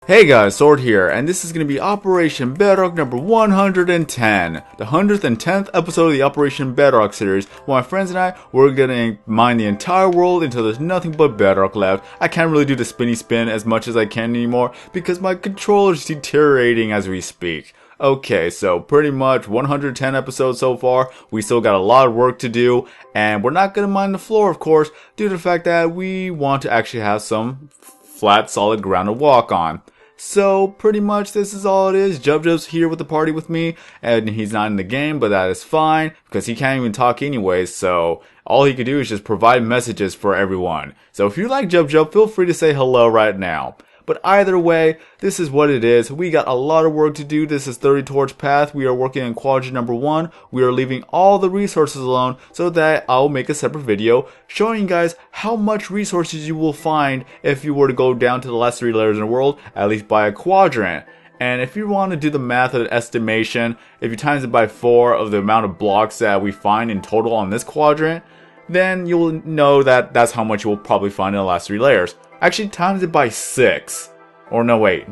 Hey guys, Sword here, and this is going to be Operation Bedrock number 110, the 110th episode of the Operation Bedrock series, where my friends and I, we're going to mine the entire world until there's nothing but bedrock left. I can't really do the spinny spin as much as I can anymore, because my controller's deteriorating as we speak. Okay, so pretty much 110 episodes so far. We still got a lot of work to do, and we're not going to mine the floor, of course, due to the fact that we want to actually have some flat, solid ground to walk on. So, pretty much this is all it is. JubJub's here with the party with me, and he's not in the game, but that is fine, because he can't even talk anyways, so all he can do is just provide messages for everyone. So if you like JubJub, feel free to say hello right now. But either way, this is what it is. We got a lot of work to do. This is 30 Torch Path. We are working on quadrant number 1. We are leaving all the resources alone so that I'll make a separate video showing you guys how much resources you will find if you were to go down to the last 3 layers in the world, at least by a quadrant. And if you want to do the math of the estimation, if you times it by 4 of the amount of blocks that we find in total on this quadrant, then you'll know that that's how much you will probably find in the last 3 layers. Actually, times it by 6. Or no, wait.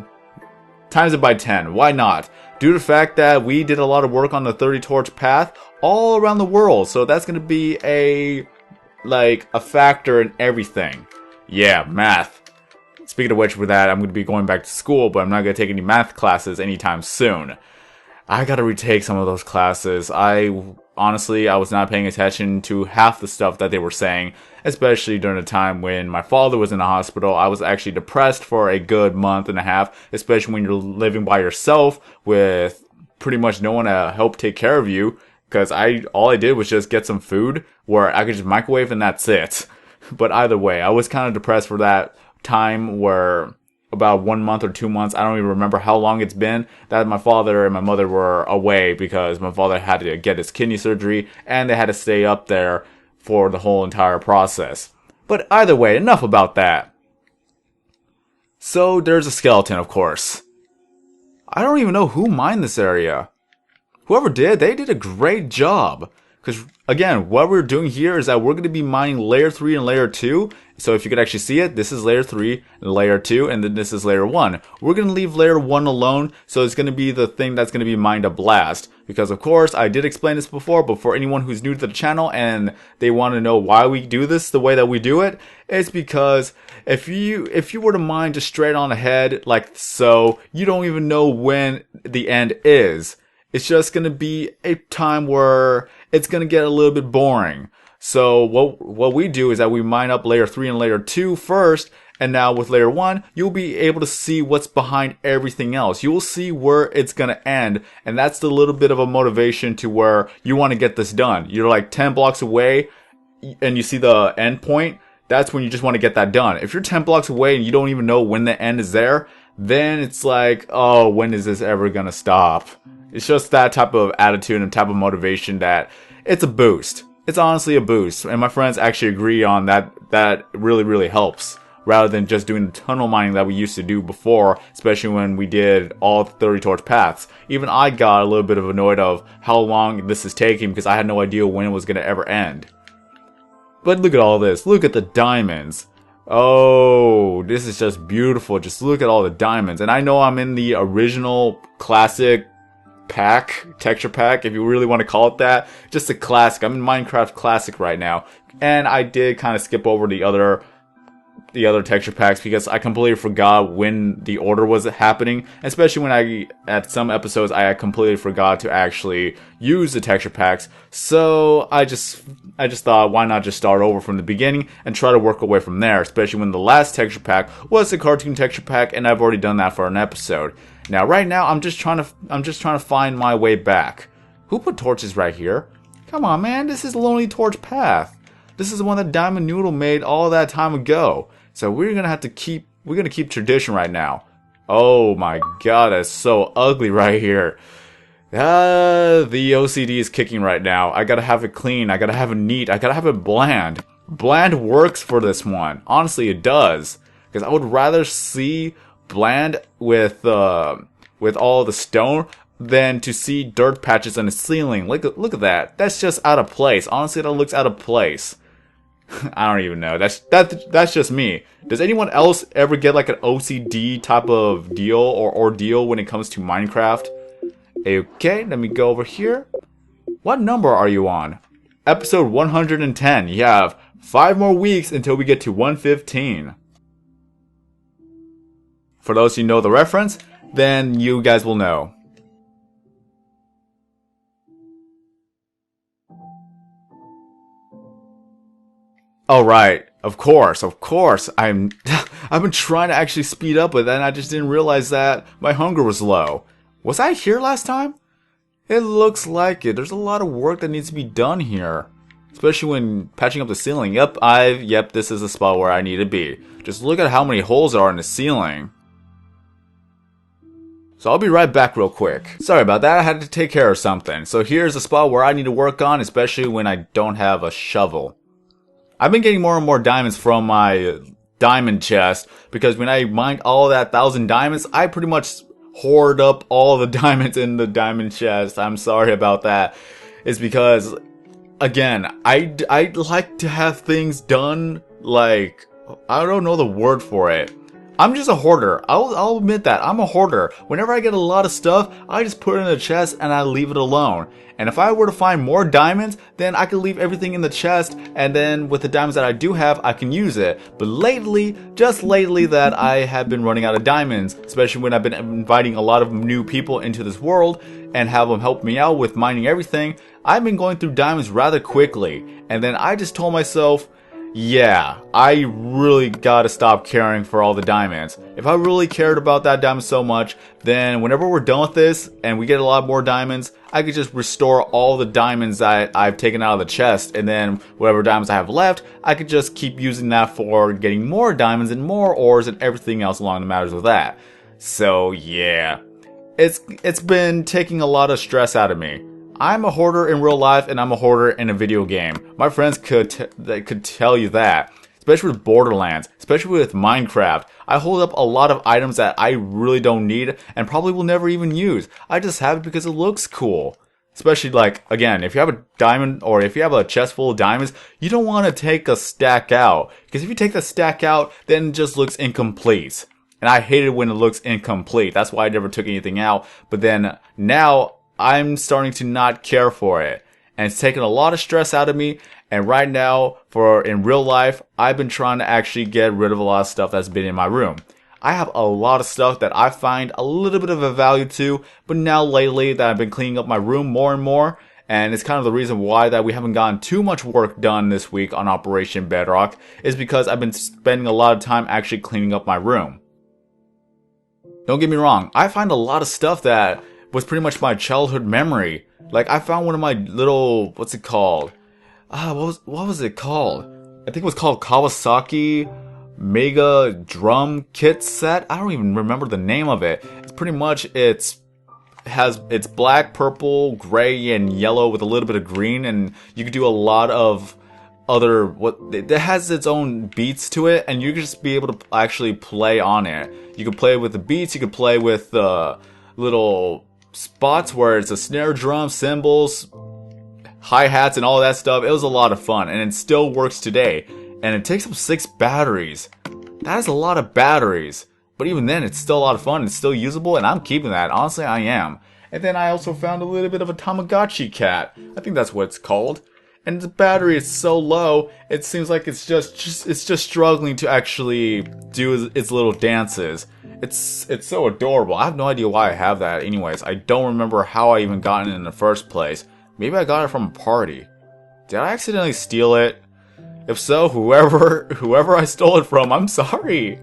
Times it by 10. Why not? Due to the fact that we did a lot of work on the 30 Torch Path all around the world. So that's going to be a factor in everything. Yeah, math. Speaking of which, with that, I'm going to be going back to school, but I'm not going to take any math classes anytime soon. I got to retake some of those classes. Honestly, I was not paying attention to half the stuff that they were saying, especially during the time when my father was in the hospital. I was actually depressed for a good month and a half, especially when you're living by yourself with pretty much no one to help take care of you, because all I did was just get some food where I could just microwave and that's it. But either way, I was kind of depressed for that time where about 1 month or 2 months, I don't even remember how long it's been, that my father and my mother were away because my father had to get his kidney surgery and they had to stay up there for the whole entire process. But either way, enough about that. So there's a skeleton, of course. I don't even know who mined this area. Whoever did, they did a great job. Because, again, what we're doing here is that we're going to be mining layer 3 and layer 2. So if you could actually see it, this is layer 3 and layer 2, and then this is layer 1. We're going to leave layer 1 alone, so it's going to be the thing that's going to be mined up last. Because, of course, I did explain this before, but for anyone who's new to the channel and they want to know why we do this the way that we do it, it's because if you were to mine just straight on ahead, like so, you don't even know when the end is. It's just going to be a time where it's going to get a little bit boring. So what we do is that we mine up layer 3 and layer 2 first, and now with layer 1, you'll be able to see what's behind everything else. You will see where it's going to end, and that's the little bit of a motivation to where you want to get this done. You're like 10 blocks away, and you see the end point. That's when you just want to get that done. If you're 10 blocks away and you don't even know when the end is there, then it's like, oh, when is this ever going to stop? It's just that type of attitude and type of motivation that it's a boost. It's honestly a boost. And my friends actually agree on that. That really, really helps. Rather than just doing the tunnel mining that we used to do before, especially when we did all 30 Torch Paths. Even I got a little bit of annoyed of how long this is taking because I had no idea when it was going to ever end. But look at all this. Look at the diamonds. Oh, this is just beautiful. Just look at all the diamonds. And I know I'm in the original classic texture pack, if you really want to call it that. Just a classic. I'm in Minecraft Classic right now, and I did kind of skip over the other texture packs because I completely forgot when the order was happening, especially when at some episodes I completely forgot to actually use the texture packs. So I just thought, why not just start over from the beginning and try to work away from there, especially when the last texture pack was the cartoon texture pack, and I've already done that for an episode. Now, right now, I'm just trying to find my way back. Who put torches right here? Come on, man, this is Lonely Torch Path. This is the one that Diamond Noodle made all that time ago. So we're gonna keep tradition right now. Oh my god, that's so ugly right here. The OCD is kicking right now. I gotta have it clean. I gotta have it neat. I gotta have it bland. Bland works for this one. Honestly, it does. Because I would rather see bland with all the stone than to see dirt patches on the ceiling. Look at that. That's just out of place. Honestly, that looks out of place. I don't even know. That's just me. Does anyone else ever get like an OCD type of deal or ordeal when it comes to Minecraft? Okay, let me go over here. What number are you on? Episode 110. You have 5 more weeks until we get to 115. For those who know the reference, then you guys will know. Oh right, of course. I've been trying to actually speed up, but then I just didn't realize that my hunger was low. Was I here last time? It looks like it. There's a lot of work that needs to be done here. Especially when patching up the ceiling. Yep, this is the spot where I need to be. Just look at how many holes are in the ceiling. So I'll be right back real quick. Sorry about that, I had to take care of something. So here's the spot where I need to work on, especially when I don't have a shovel. I've been getting more and more diamonds from my diamond chest, because when I mined all that 1,000 diamonds, I pretty much hoard up all the diamonds in the diamond chest. I'm sorry about that. It's because, again, I like to have things done, like, I don't know the word for it. I'm just a hoarder. I'll admit that. I'm a hoarder. Whenever I get a lot of stuff, I just put it in a chest and I leave it alone. And if I were to find more diamonds, then I could leave everything in the chest, and then with the diamonds that I do have, I can use it. But lately, just lately, that I have been running out of diamonds, especially when I've been inviting a lot of new people into this world and have them help me out with mining everything. I've been going through diamonds rather quickly, and then I just told myself, yeah, I really gotta stop caring for all the diamonds. If I really cared about that diamond so much, then whenever we're done with this and we get a lot more diamonds, I could just restore all the diamonds that I've taken out of the chest, and then whatever diamonds I have left, I could just keep using that for getting more diamonds and more ores and everything else along the matters with that. So yeah, it's been taking a lot of stress out of me. I'm a hoarder in real life, and I'm a hoarder in a video game. My friends could tell you that. Especially with Borderlands, especially with Minecraft. I hold up a lot of items that I really don't need and probably will never even use. I just have it because it looks cool. Especially, like, again, if you have a diamond, or if you have a chest full of diamonds, you don't want to take a stack out. Because if you take the stack out, then it just looks incomplete. And I hate it when it looks incomplete. That's why I never took anything out. But then, now, I'm starting to not care for it. And it's taken a lot of stress out of me. And right now, in real life, I've been trying to actually get rid of a lot of stuff that's been in my room. I have a lot of stuff that I find a little bit of a value to, but now lately that I've been cleaning up my room more and more, and it's kind of the reason why that we haven't gotten too much work done this week on Operation Bedrock, is because I've been spending a lot of time actually cleaning up my room. Don't get me wrong, I find a lot of stuff that was pretty much my childhood memory. Like, I found one of my little, what's it called? What was it called? I think it was called Kawasaki Mega Drum Kit Set. I don't even remember the name of it. It's pretty much, it's black, purple, gray, and yellow with a little bit of green, and you can do a lot of other, it has its own beats to it, and you can just be able to actually play on it. You can play with the beats, you can play with the little spots where it's a snare drum, cymbals, hi-hats, and all that stuff. It was a lot of fun, and it still works today. And it takes up 6 batteries. That is a lot of batteries. But even then, it's still a lot of fun. It's still usable, and I'm keeping that. Honestly, I am. And then I also found a little bit of a Tamagotchi cat. I think that's what it's called. And the battery is so low, it seems like it's just struggling to actually do its little dances. It's so adorable. I have no idea why I have that. Anyways, I don't remember how I even got it in the first place. Maybe I got it from a party. Did I accidentally steal it? If so, whoever I stole it from, I'm sorry.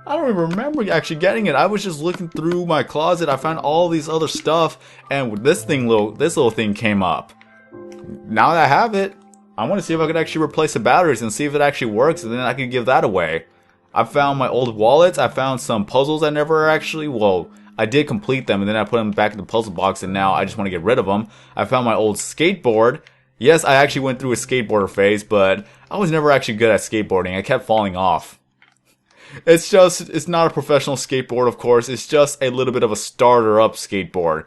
I don't even remember actually getting it. I was just looking through my closet. I found all these other stuff, and this little thing came up. Now that I have it, I want to see if I could actually replace the batteries and see if it actually works, and then I could give that away. I found my old wallets. I found some puzzles I never actually, I did complete them, and then I put them back in the puzzle box, and now I just want to get rid of them. I found my old skateboard. Yes, I actually went through a skateboarder phase, but I was never actually good at skateboarding. I kept falling off. It's not a professional skateboard, of course. It's just a little bit of a starter-up skateboard.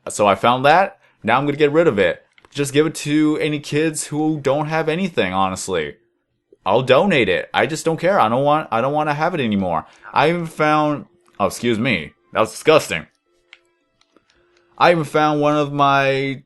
So I found that. Now I'm going to get rid of it. Just give it to any kids who don't have anything, honestly. I'll donate it. I just don't care. I don't want to have it anymore. I even found, oh, excuse me. That was disgusting. I even found one of my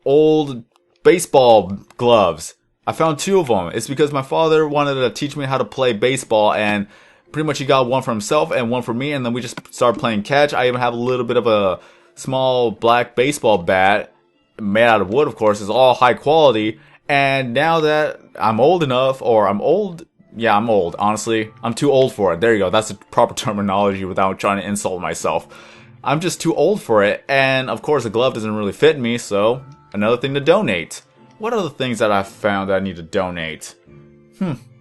old baseball gloves. I found 2 of them. It's because my father wanted to teach me how to play baseball, and pretty much he got one for himself and one for me, and then we just started playing catch. I even have a little bit of a small black baseball bat made out of wood, of course. It's all high quality. And now that I'm old enough, or I'm old, yeah, I'm old, honestly. I'm too old for it. There you go. That's the proper terminology without trying to insult myself. I'm just too old for it. And of course, the glove doesn't really fit me, so another thing to donate. What are the things that I found that I need to donate?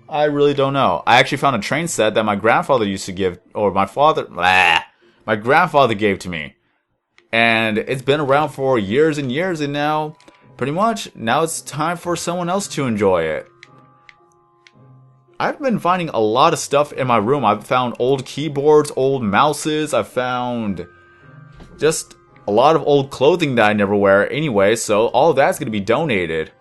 I really don't know. I actually found a train set that my grandfather used to give, or my grandfather gave to me. And it's been around for years and years, and now, pretty much, now it's time for someone else to enjoy it. I've been finding a lot of stuff in my room. I've found old keyboards, old mouses. I've found just a lot of old clothing that I never wear anyway. So all of that's going to be donated.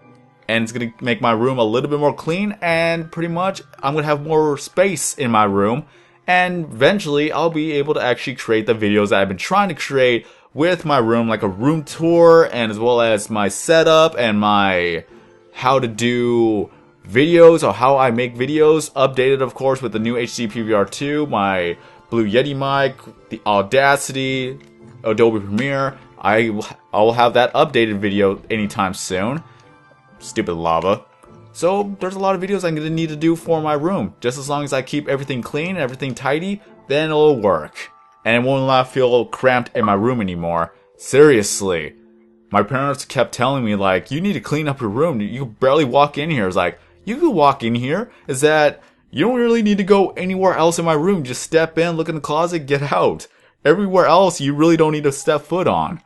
And it's going to make my room a little bit more clean. And pretty much I'm going to have more space in my room. And eventually I'll be able to actually create the videos that I've been trying to create with my room. Like a room tour, and as well as my setup and my how to do videos, or how I make videos, updated of course with the new HD PVR2, my Blue Yeti mic, the Audacity, Adobe Premiere. I will have that updated video anytime soon. Stupid lava. So there's a lot of videos I'm going to need to do for my room. Just as long as I keep everything clean, everything tidy, then it'll work. And it will not feel cramped in my room anymore. Seriously. My parents kept telling me, like, you need to clean up your room. You barely walk in here. It's like, you can walk in here. Is that you don't really need to go anywhere else in my room. Just step in, look in the closet, get out. Everywhere else, you really don't need to step foot on.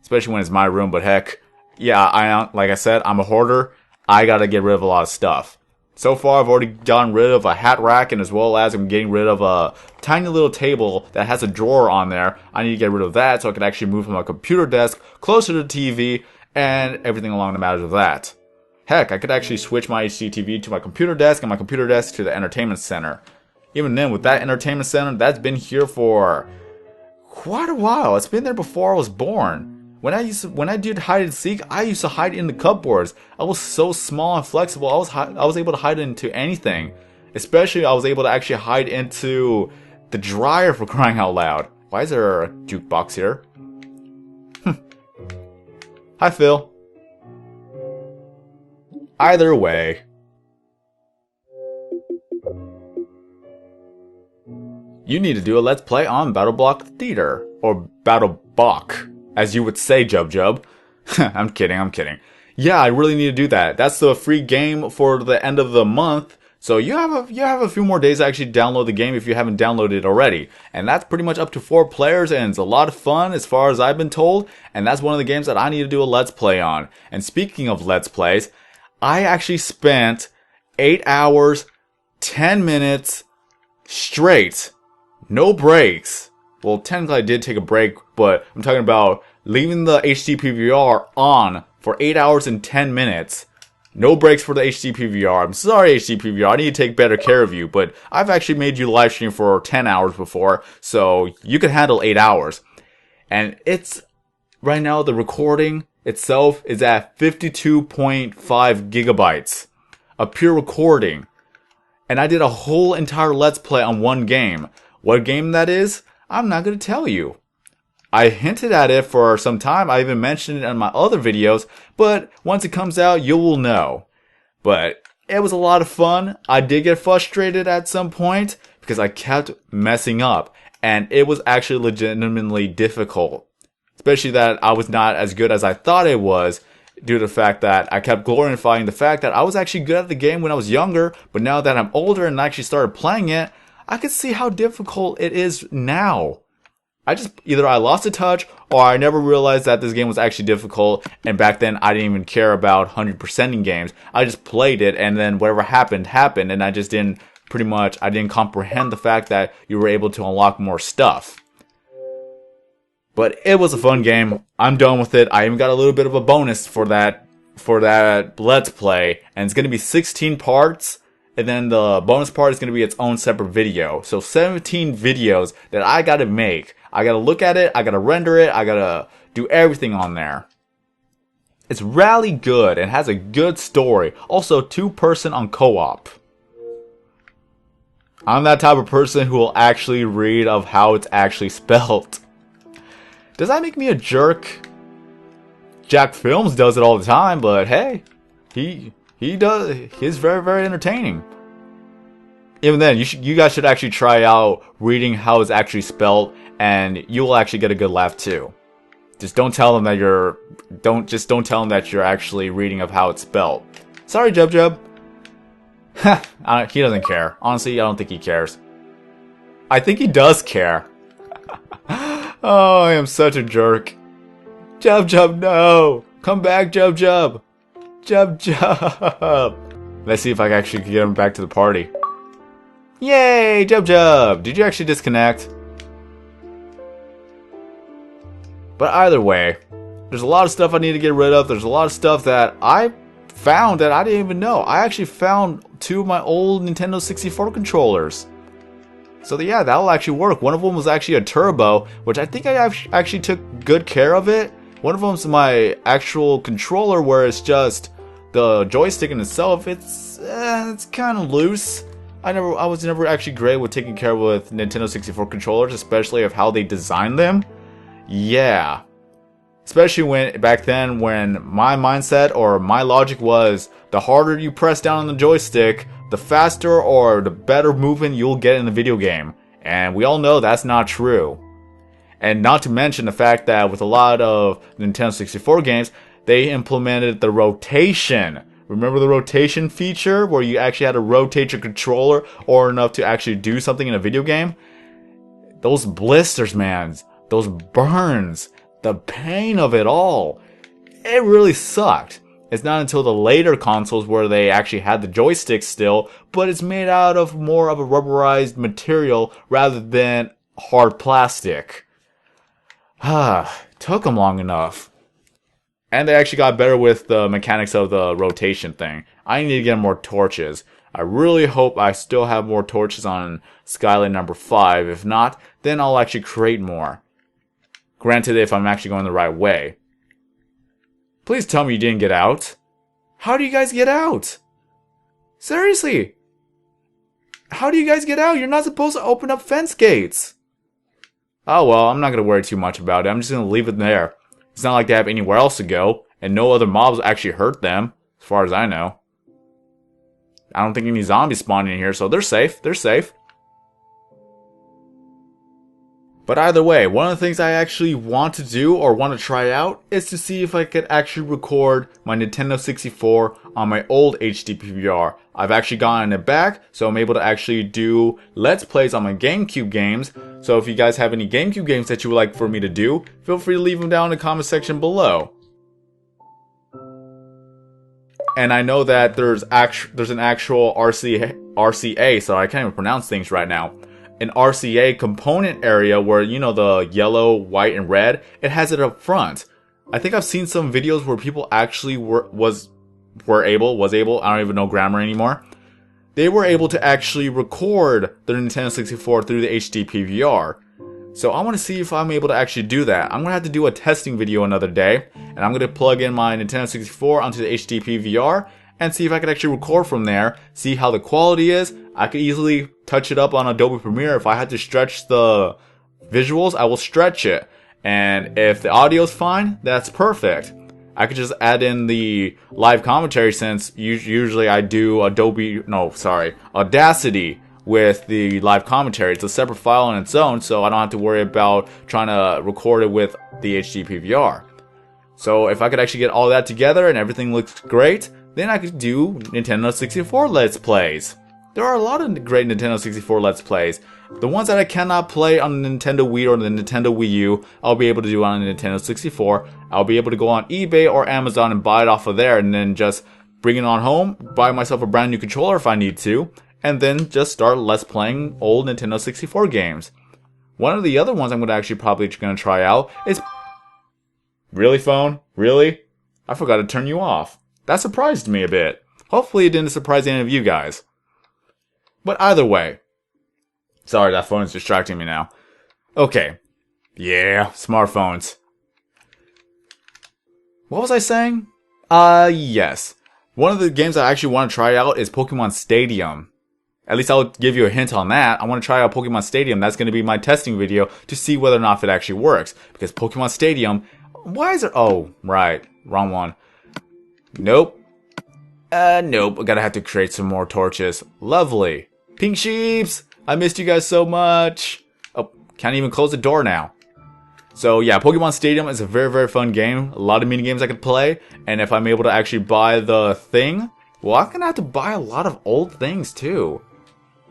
Especially when it's my room, but heck, yeah, like I said, I'm a hoarder. I gotta get rid of a lot of stuff. So far, I've already gotten rid of a hat rack, and as well as I'm getting rid of a tiny little table that has a drawer on there. I need to get rid of that so I can actually move my computer desk closer to the TV and everything along the matters of that. Heck, I could actually switch my HD TV to my computer desk and my computer desk to the entertainment center. Even then, with that entertainment center, that's been here for quite a while. It's been there before I was born. When I did hide and seek, I used to hide in the cupboards. I was so small and flexible. I was able to hide into anything. Especially, I was able to actually hide into the dryer, for crying out loud. Why is there a jukebox here? Hi, Phil. Either way. You need to do a Let's Play on BattleBlock Theater. Or BattleBlock, as you would say, Jub. I'm kidding. Yeah, I really need to do that. That's the free game for the end of the month. So you have a few more days to actually download the game if you haven't downloaded it already. And that's pretty much up to 4 players, and it's a lot of fun as far as I've been told. And that's one of the games that I need to do a Let's Play on. And speaking of Let's Plays, I actually spent 8 hours, 10 minutes straight. No breaks. Well, technically I did take a break, but I'm talking about leaving the HD PVR on for 8 hours and 10 minutes. No breaks for the HD PVR. I'm sorry, HD PVR. I need to take better care of you, but I've actually made you live stream for 10 hours before, so you can handle 8 hours. And it's, right now, the recording itself is at 52.5 gigabytes. A pure recording. And I did a whole entire Let's Play on one game. What game that is, I'm not going to tell you. I hinted at it for some time. I even mentioned it in my other videos, but once it comes out, you will know. But it was a lot of fun. I did get frustrated at some point because I kept messing up, and it was actually legitimately difficult. Especially that I was not as good as I thought it was, due to the fact that I kept glorifying the fact that I was actually good at the game when I was younger, but now that I'm older and actually started playing it, I can see how difficult it is now. Either I lost a touch, or I never realized that this game was actually difficult, and back then I didn't even care about 100%ing games. I just played it, and then whatever happened, and I just didn't comprehend the fact that you were able to unlock more stuff. But it was a fun game. I'm done with it. I even got a little bit of a bonus for that Let's Play, and it's going to be 16 parts, and then the bonus part is going to be its own separate video. So 17 videos that I got to make. I got to look at it, I got to render it, I got to do everything on there. It's really good and has a good story. Also, 2-person on co-op. I'm that type of person who will actually read of how it's actually spelled. Does that make me a jerk? Jack Films does it all the time, but hey, he does. He's very, very entertaining. Even then, you guys should actually try out reading how it's actually spelled, and you will actually get a good laugh too. Just don't tell them that don't tell them that you're actually reading of how it's spelled. Sorry, Jub Jub. He doesn't care. Honestly, I don't think he cares. I think he does care. Oh, I am such a jerk. Jub Jub, no! Come back, Jub Jub! Jub Jub! Let's see if I can actually get him back to the party. Yay, Jub Jub! Did you actually disconnect? But either way, there's a lot of stuff I need to get rid of. There's a lot of stuff that I found that I didn't even know. I actually found 2 of my old Nintendo 64 controllers. So yeah, that'll actually work. One of them was actually a turbo, which I think I actually took good care of it. One of them's my actual controller, where it's just the joystick in itself. It's kind of loose. I was never actually great with taking care with Nintendo 64 controllers, especially of how they designed them. Yeah. Especially when back then, when my mindset or my logic was the harder you press down on the joystick, the faster or the better movement you'll get in the video game. And we all know that's not true. And not to mention the fact that with a lot of Nintendo 64 games, they implemented the rotation. Remember the rotation feature where you actually had to rotate your controller or enough to actually do something in a video game? Those blisters, man. Those burns. The pain of it all. It really sucked. It's not until the later consoles where they actually had the joystick still, but it's made out of more of a rubberized material rather than hard plastic. Took them long enough. And they actually got better with the mechanics of the rotation thing. I need to get more torches. I really hope I still have more torches on Skyline number 5. If not, then I'll actually create more. Granted, if I'm actually going the right way. Please tell me you didn't get out. How do you guys get out? Seriously. How do you guys get out? You're not supposed to open up fence gates. Oh well, I'm not going to worry too much about it. I'm just going to leave it there. It's not like they have anywhere else to go. And no other mobs actually hurt them. As far as I know. I don't think any zombies spawned in here, so they're safe. They're safe. But either way, one of the things I actually want to do or want to try out is to see if I could actually record my Nintendo 64 on my old HD PVR. I've actually gotten it back, so I'm able to actually do Let's Plays on my GameCube games. So if you guys have any GameCube games that you would like for me to do, feel free to leave them down in the comment section below. And I know that there's an actual RCA, so I can't even pronounce things right now. An RCA component area where, you know, the yellow, white, and red, it has it up front. I think I've seen some videos where people actually was able, I don't even know grammar anymore. They were able to actually record their Nintendo 64 through the HD PVR. So I want to see if I'm able to actually do that. I'm going to have to do a testing video another day, and I'm going to plug in my Nintendo 64 onto the HD PVR and see if I can actually record from there, see how the quality is. I could easily touch it up on Adobe Premiere. If I had to stretch the visuals, I will stretch it. And if the audio is fine, that's perfect. I could just add in the live commentary, since usually I do Audacity with the live commentary. It's a separate file on its own, so I don't have to worry about trying to record it with the HD PVR. So if I could actually get all that together and everything looks great, then I could do Nintendo 64 Let's Plays. There are a lot of great Nintendo 64 Let's Plays. The ones that I cannot play on the Nintendo Wii or the Nintendo Wii U, I'll be able to do on the Nintendo 64. I'll be able to go on eBay or Amazon and buy it off of there, and then just bring it on home, buy myself a brand new controller if I need to, and then just start Let's Playing old Nintendo 64 games. One of the other ones I'm probably going to try out is... Really, phone? Really? I forgot to turn you off. That surprised me a bit. Hopefully it didn't surprise any of you guys. But either way. Sorry, that phone is distracting me now. Okay. Yeah, smartphones. What was I saying? Yes. One of the games I actually want to try out is Pokemon Stadium. At least I'll give you a hint on that. I want to try out Pokemon Stadium. That's going to be my testing video to see whether or not if it actually works. Because Pokemon Stadium... Why is there... Oh, right. Wrong one. Nope. Nope. I gotta have to create some more torches. Lovely. Pink Sheeps! I missed you guys so much. Oh, can't even close the door now. So yeah, Pokemon Stadium is a very, very fun game. A lot of mini games I could play. And if I'm able to actually buy the thing... Well, I'm gonna have to buy a lot of old things too.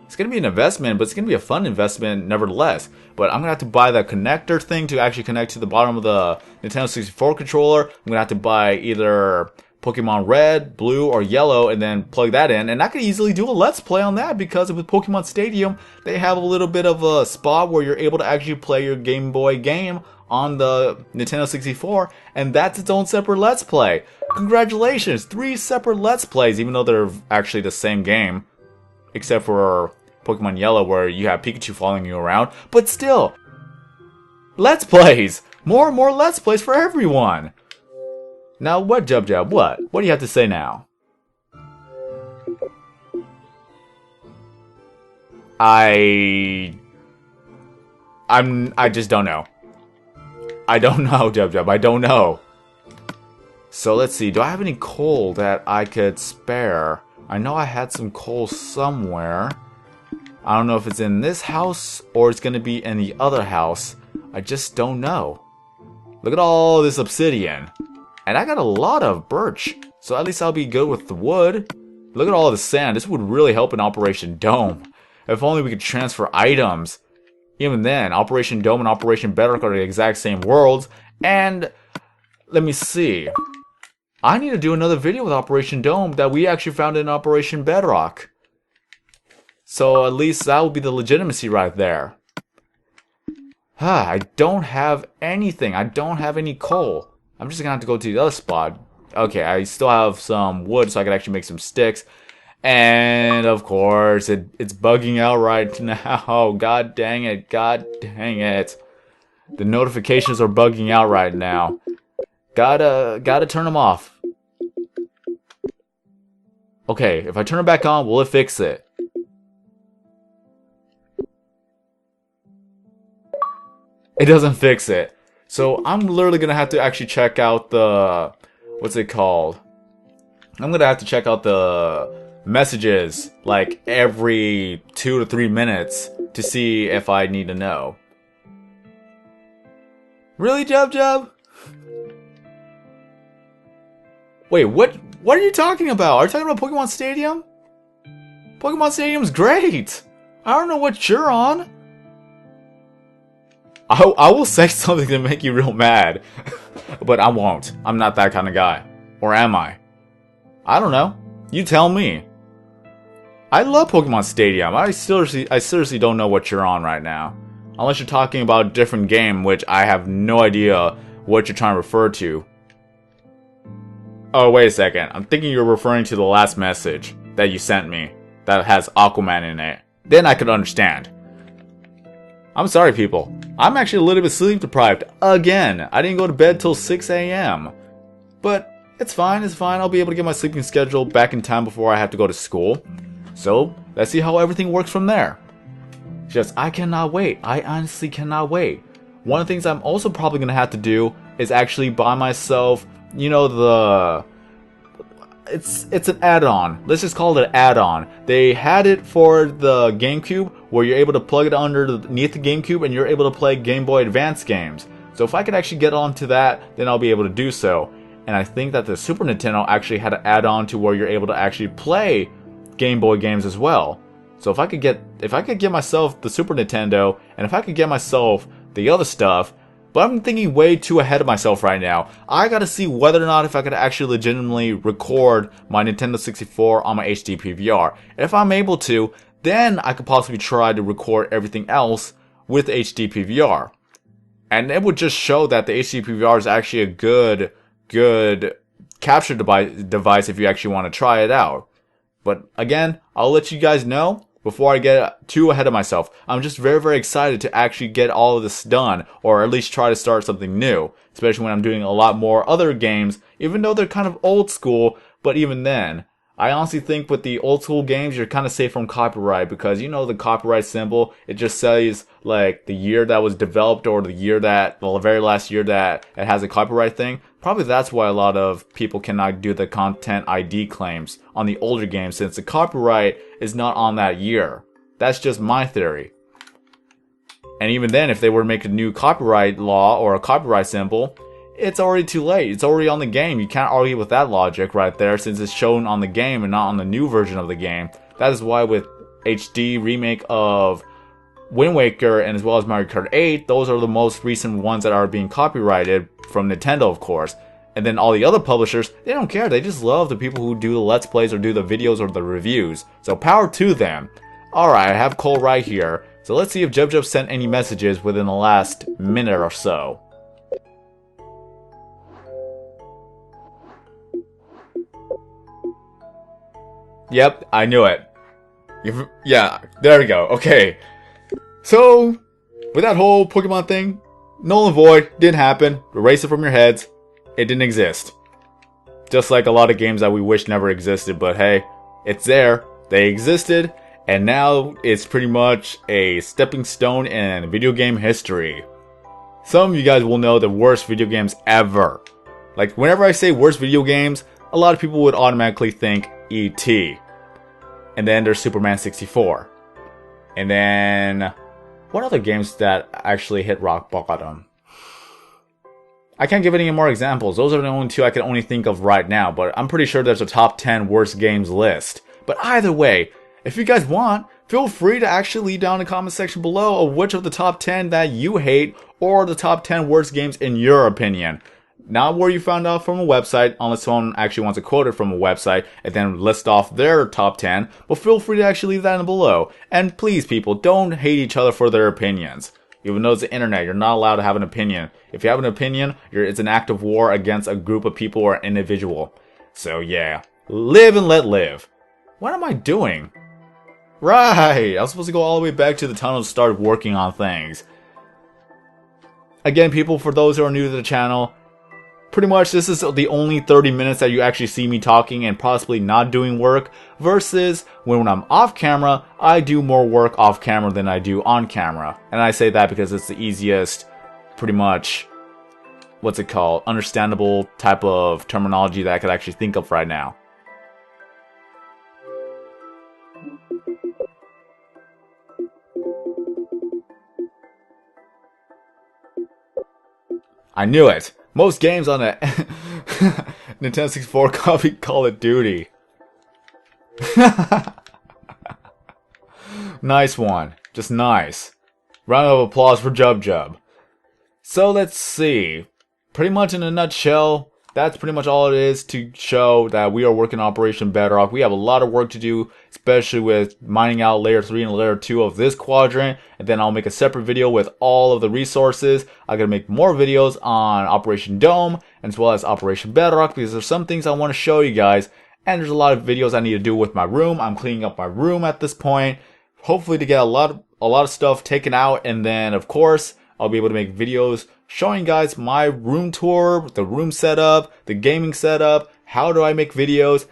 It's going to be an investment, but it's going to be a fun investment nevertheless. But I'm going to have to buy the connector thing to actually connect to the bottom of the Nintendo 64 controller. I'm going to have to buy either Pokemon Red, Blue, or Yellow and then plug that in. And I could easily do a Let's Play on that because with Pokemon Stadium, they have a little bit of a spot where you're able to actually play your Game Boy game on the Nintendo 64. And that's its own separate Let's Play. Congratulations! 3 separate Let's Plays, even though they're actually the same game. Except for Pokemon Yellow where you have Pikachu following you around. But still, Let's Plays! More and more Let's Plays for everyone! Now what, Jub? What? What do you have to say now? I just don't know. I don't know, Jub. I don't know. So let's see. Do I have any coal that I could spare? I know I had some coal somewhere. I don't know if it's in this house or it's going to be in the other house. I just don't know. Look at all this obsidian. And I got a lot of birch. So at least I'll be good with the wood. Look at all the sand. This would really help in Operation Dome. If only we could transfer items. Even then, Operation Dome and Operation Bedrock are the exact same worlds. And let me see. I need to do another video with Operation Dome that we actually found in Operation Bedrock. So at least that will be the legitimacy right there. I don't have anything. I don't have any coal. I'm just going to have to go to the other spot. Okay, I still have some wood so I can actually make some sticks. And of course, it's bugging out right now. God dang it. God dang it. The notifications are bugging out right now. Gotta turn them off. Okay, if I turn it back on, will it fix it? It doesn't fix it. So I'm literally gonna have to actually check out the... What's it called? I'm gonna have to check out the messages like every 2 to 3 minutes to see if I need to know. Really, Jub? Wait, what are you talking about? Are you talking about Pokemon Stadium? Pokemon Stadium's great! I don't know what you're on. I will say something to make you real mad. But I won't. I'm not that kind of guy. Or am I? I don't know. You tell me. I love Pokemon Stadium. I seriously don't know what you're on right now. Unless you're talking about a different game, which I have no idea what you're trying to refer to. Oh, wait a second. I'm thinking you're referring to the last message that you sent me that has Aquaman in it. Then I could understand. I'm sorry, people. I'm actually a little bit sleep deprived again. I didn't go to bed till 6 a.m. But it's fine, I'll be able to get my sleeping schedule back in time before I have to go to school. So, let's see how everything works from there. Just, I cannot wait. I honestly cannot wait. One of the things I'm also probably going to have to do is actually buy myself, you know, the... It's an add-on. Let's just call it an add-on. They had it for the GameCube, where you're able to plug it underneath the GameCube and you're able to play Game Boy Advance games. So if I could actually get onto that, then I'll be able to do so. And I think that the Super Nintendo actually had an add-on to where you're able to actually play Game Boy games as well. So if I could get myself the Super Nintendo, and if I could get myself the other stuff, but I'm thinking way too ahead of myself right now. I gotta see whether or not if I could actually legitimately record my Nintendo 64 on my HD PVR. If I'm able to, then I could possibly try to record everything else with HD PVR. And it would just show that the HD PVR is actually a good capture device if you actually want to try it out. But again, I'll let you guys know before I get too ahead of myself, I'm just very, very excited to actually get all of this done, or at least try to start something new, especially when I'm doing a lot more other games, even though they're kind of old school. But even then, I honestly think with the old school games, you're kind of safe from copyright, because you know the copyright symbol, it just says like the year that was developed, or the very last year that it has a copyright thing. Probably that's why a lot of people cannot do the content ID claims on the older games, since the copyright is not on that year. That's just my theory. And even then, if they were to make a new copyright law or a copyright symbol, it's already too late. It's already on the game. You can't argue with that logic right there, since it's shown on the game and not on the new version of the game. That is why with HD remake of Wind Waker and as well as Mario Kart 8, those are the most recent ones that are being copyrighted from Nintendo, of course. And then all the other publishers, they don't care. They just love the people who do the Let's Plays or do the videos or the reviews. So power to them. Alright, I have Cole right here. So let's see if GewoonGamezz sent any messages within the last minute or so. Yep, I knew it. Yeah, there we go. Okay. So, with that whole Pokemon thing, null and void, didn't happen. Erase it from your heads. It didn't exist. Just like a lot of games that we wish never existed, but hey, it's there. They existed, and now it's pretty much a stepping stone in video game history. Some of you guys will know the worst video games ever. Like, whenever I say worst video games, a lot of people would automatically think E.T. And then there's Superman 64. And then, what other games that actually hit rock bottom? I can't give any more examples. Those are the only two I can only think of right now. But I'm pretty sure there's a top 10 worst games list. But either way, if you guys want, feel free to actually leave down in the comment section below of which of the top 10 that you hate, or the top 10 worst games in your opinion. Not where you found out from a website, unless someone actually wants to quote it from a website and then list off their top 10, but feel free to actually leave that in below. And please, people, don't hate each other for their opinions. Even though it's the internet, you're not allowed to have an opinion. If you have an opinion, it's an act of war against a group of people or an individual. So yeah, live and let live. What am I doing? Right, I was supposed to go all the way back to the tunnel to start working on things. Again, people, for those who are new to the channel, pretty much this is the only 30 minutes that you actually see me talking and possibly not doing work, versus when I'm off camera, I do more work off camera than I do on camera. And I say that because it's the easiest, pretty much, what's it called, understandable type of terminology that I could actually think of right now. I knew it! Most games on a Nintendo 64 copy Call of Duty. Nice one. Just nice. Round of applause for GewoonGamezz. So let's see. Pretty much in a nutshell, that's pretty much all it is to show that we are working on Operation Bedrock. We have a lot of work to do, especially with mining out Layer 3 and Layer 2 of this quadrant. And then I'll make a separate video with all of the resources. I'm going to make more videos on Operation Dome, as well as Operation Bedrock, because there's some things I want to show you guys. And there's a lot of videos I need to do with my room. I'm cleaning up my room at this point. Hopefully to get a lot of stuff taken out. And then, of course, I'll be able to make videos showing you guys my room tour, the room setup, the gaming setup, how do I make videos,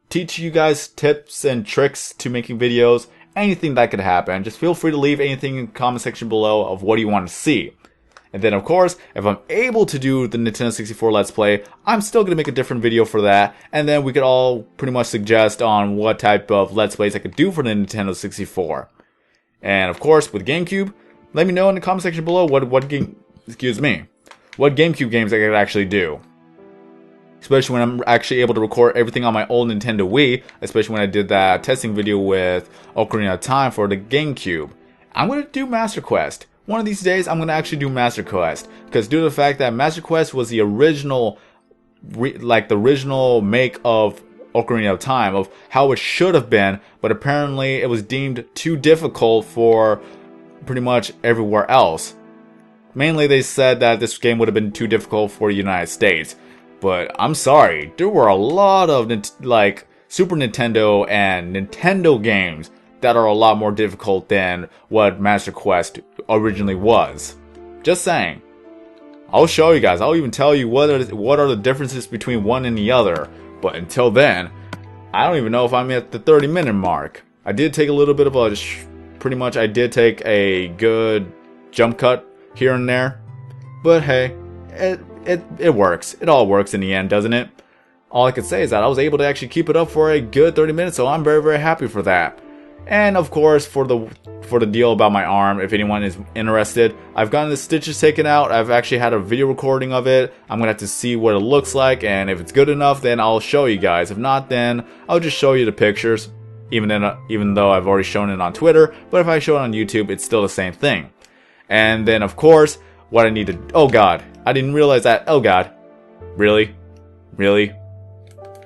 teach you guys tips and tricks to making videos, anything that could happen. Just feel free to leave anything in the comment section below of what you want to see. And then, of course, if I'm able to do the Nintendo 64 Let's Play, I'm still going to make a different video for that. And then we could all pretty much suggest on what type of Let's Plays I could do for the Nintendo 64. And, of course, with GameCube, let me know in the comment section below what GameCube games I could actually do. Especially when I'm actually able to record everything on my old Nintendo Wii, especially when I did that testing video with Ocarina of Time for the GameCube. I'm going to do Master Quest. One of these days, I'm going to actually do Master Quest. Because due to the fact that Master Quest was the original, the original make of Ocarina of Time, of how it should have been, but apparently it was deemed too difficult for pretty much everywhere else. Mainly they said that this game would have been too difficult for the United States. But I'm sorry, there were a lot of Super Nintendo and Nintendo games that are a lot more difficult than what Master Quest originally was. Just saying. I'll show you guys. I'll even tell you what are the differences between one and the other. But until then, I don't even know if I'm at the 30-minute mark. I did take a little bit of a... Pretty much I did take a good jump cut here and there. But hey, it works. It all works in the end, doesn't it? All I can say is that I was able to actually keep it up for a good 30 minutes, so I'm very, very happy for that. And of course, for the deal about my arm, if anyone is interested, I've gotten the stitches taken out. I've actually had a video recording of it. I'm gonna have to see what it looks like, and if it's good enough, then I'll show you guys. If not, then I'll just show you the pictures, even though I've already shown it on Twitter. But if I show it on YouTube, it's still the same thing. And then, of course, what I need to... Oh god, I didn't realize that. Oh god. Really? Really?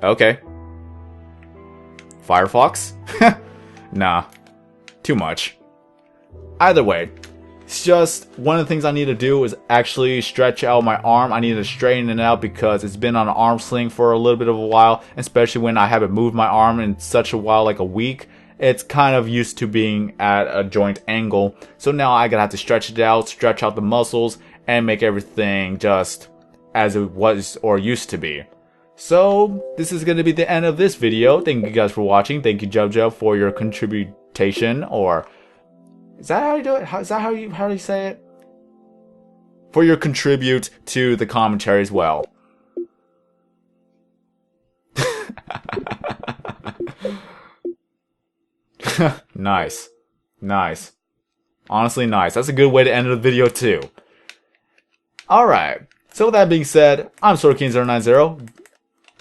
Okay. Firefox? Nah. Too much. Either way, it's just one of the things I need to do is actually stretch out my arm. I need to straighten it out because it's been on an arm sling for a little bit of a while, especially when I haven't moved my arm in such a while, like a week. It's kind of used to being at a joint angle. So now I gotta have to stretch it out, stretch out the muscles, and make everything just as it was or used to be. So, this is going to be the end of this video. Thank you guys for watching. Thank you, JoJo, for your contribution, or... Is that how you do it? Is that how do you say it? For your contribute to the commentary as well. Nice. Nice. Honestly, nice. That's a good way to end the video, too. Alright. So, with that being said, I'm SwordKing090.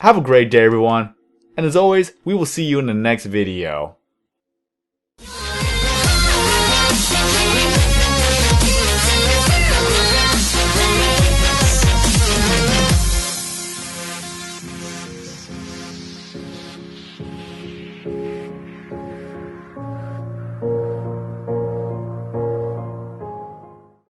Have a great day, everyone. And as always, we will see you in the next video.